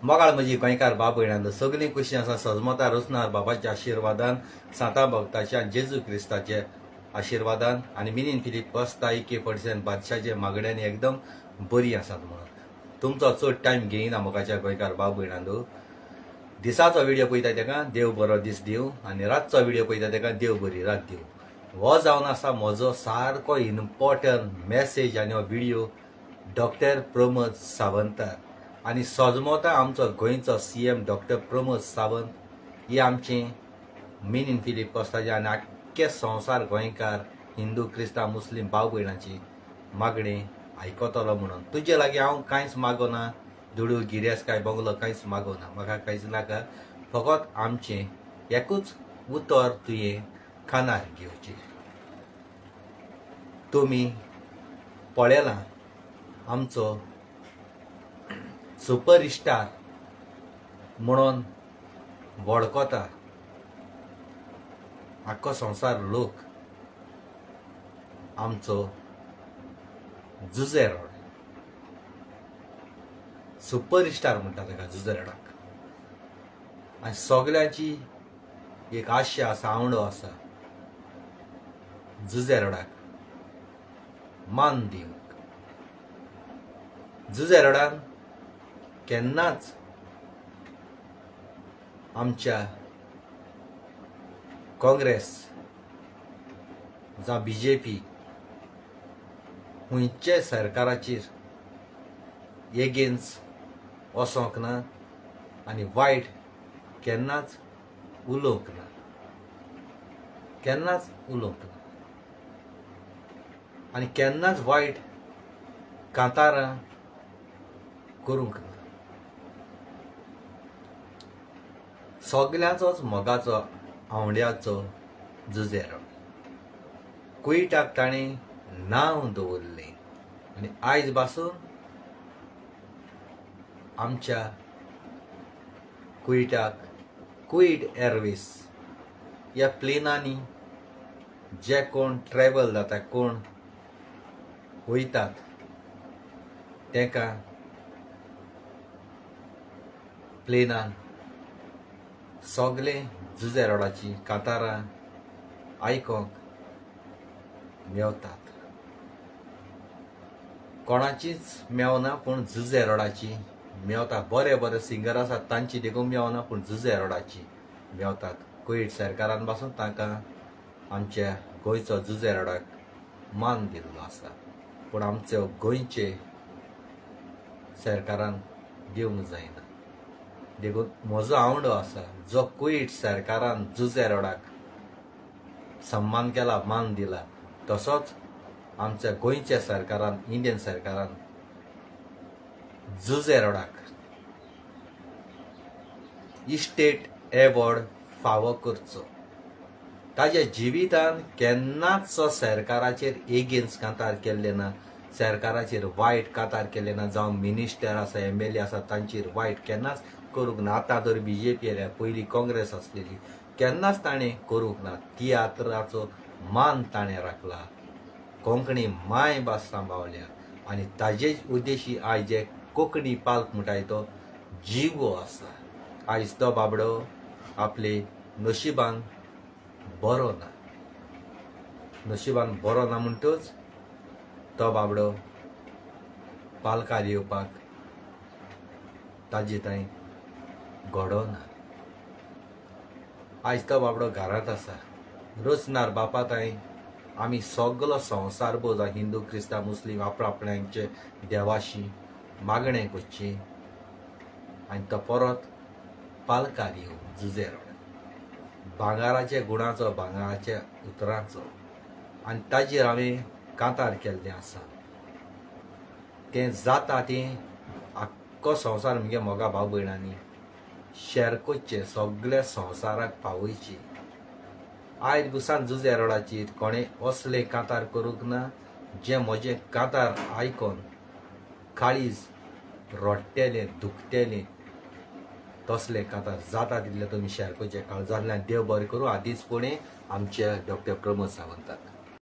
मोगाळ म्हजी गोंयकार भाव भयणांनो सगळीं कशीं आसा सजमता रचणार बाबाच्या आशिर्वादान सांता भक्ताच्या जेजू क्रिस्ताचे आशिर्वादान आनी मिनीन फिलीप कोस्ता के फडसेन बादशाचे मागण्यांनी एकदम बरी आसात म्हणून तुमचो चड टायम घेयना मोगाच्या गोंयकार भाव भयणांनो दिसाचो व्हिडिओ पळयता तेका देव बरो दीस दिवं आनी रातचो व्हिडिओ पळयता तेका देव बरी रात दिवं हो जावन आसा म्हजो सारको इम्पॉर्टंट मेसेज आनी हो व्हिडिओ डॉक्टर प्रमोद सावंतार आनी सजमोता आमचो गोंयचो CM डॉक्टर प्रमोद सावंत ही आमची मिनीन फिलीप कोस्ताचे आनी आख्खे संवसार गोंयकार हिंदू क्रिस्तांव मुस्लीम भाव भयणांची मागणी आयकतलो म्हणून तुजे लागीं हांव कांयच मागोना दुडू गिरेस काय बंगलो कांयच मागोना म्हाका कांयच नाका फकत आमचें एकूच उतर तुवें कानार घेवचें तुमी पळयलां आमचो सुपरस्टार म्हणून वळखता आख्खो संवसार लोक आमचो जुझेरोड सुपरस्टार म्हणटा ताका जुझेरोडाक आनी सगळ्यांची एक आशा आसा आवडो आसा जुझेरोडाक मान दिवंक जुझेरोडान केन्नाच आमच्या काँग्रेस जावं BJP खंयचे सरकाराचेर एगेन्स्ट वचोंक ना आनी वायट केन्नाच उलोवंक ना केन्नाच उलोवंक ना आनी केन्नाच वायट कांतारां करूंक ना सगळ्यांचोच मोगाचो आवड्याचो जुझेरोड कुयटाक ताणें नांव दवरलें आनी आयज पासून आमच्या कुयटाक कुईट एअरवेज ह्या प्लेनांनी जे कोण ट्रॅव्हल जाता कोण वयतात तांकां प्लेनान सगळे जुझेरोडाची कांतारां आयकोंक मेवतात कोणाचीच मेवना पूण जुझेरोडाची मेवता बरे बरे सिंगर आसात तांची देखून मेवना पूण जुझेरोडाची मेवतात कुईट सरकारान पासून तांकां आमच्या गोंयचो जुझेरोडाक मान दिल्लो आसा पूण आमचे गोंयचे सरकारान दिवंक जायना देखून म्हजो आवडो आसा जो कुईट सरकारान जुझेरोडाक सन्मान केला मान दिला तसोच आमच्या गोंयच्या सरकारान इंडियन सरकारान जुझेरोडाक इस्टेट एवॉर्ड फावो करचो ताच्या जिवितान केन्नाच सरकाराचेर एगेन्स्ट कांतार केल्ले ना सरकाराचेर वायट कांतार केल्ले ना जावं मिनिस्टर आसा MLA आसा तांचेर वायट केन्नाच करूंक ना आतां तर BJP आयल्या पयलीं काँग्रेस आसलेली केन्नाच ताणें करूंक ना तियात्राचो मान ताणें राखला कोंकणी माय भास सांबाळल्या आनी ताजे उद्देशी आयज जे कोंकणी पालक म्हणटाय तो जिगो आसा आयज तो बाबडो आपले नशिबान बरो ना नशिबान बरो ना म्हणटूच तो बाबडो पालकार येवपाक ताजे थंय घडोना आयज तो बाबडो घरांत आसा रचणार बापा थंय आमी सगळो संवसार भोव हिंदू क्रिस्तांव मुस्लीम आपणांचे देवाशी मागणें करची आनी तो परत पालकार येवं जुझेरोड भांगाराच्या गुणाचो भांगाराच्या उतरांचो आनी ताजेर हांवें कांतार केल्लें आसा तें जाता तें आख्खो संवसार म्हगे मोगा भाव भयणांनी शेअर करचें सगळ्या संवसाराक पावयची आयज दिसान जुझेरोडाचेर कोणें असलें कांतार करूंक ना जें म्हजें कांतार आयकोन काळीज रडटलें दुखतलें तसलें कांतार जाता तितलें तुमी शेअर करचें काळजांतल्यान देव बरें करूं आदींच पुणे आमच्या डॉक्टर प्रमोद सावंताक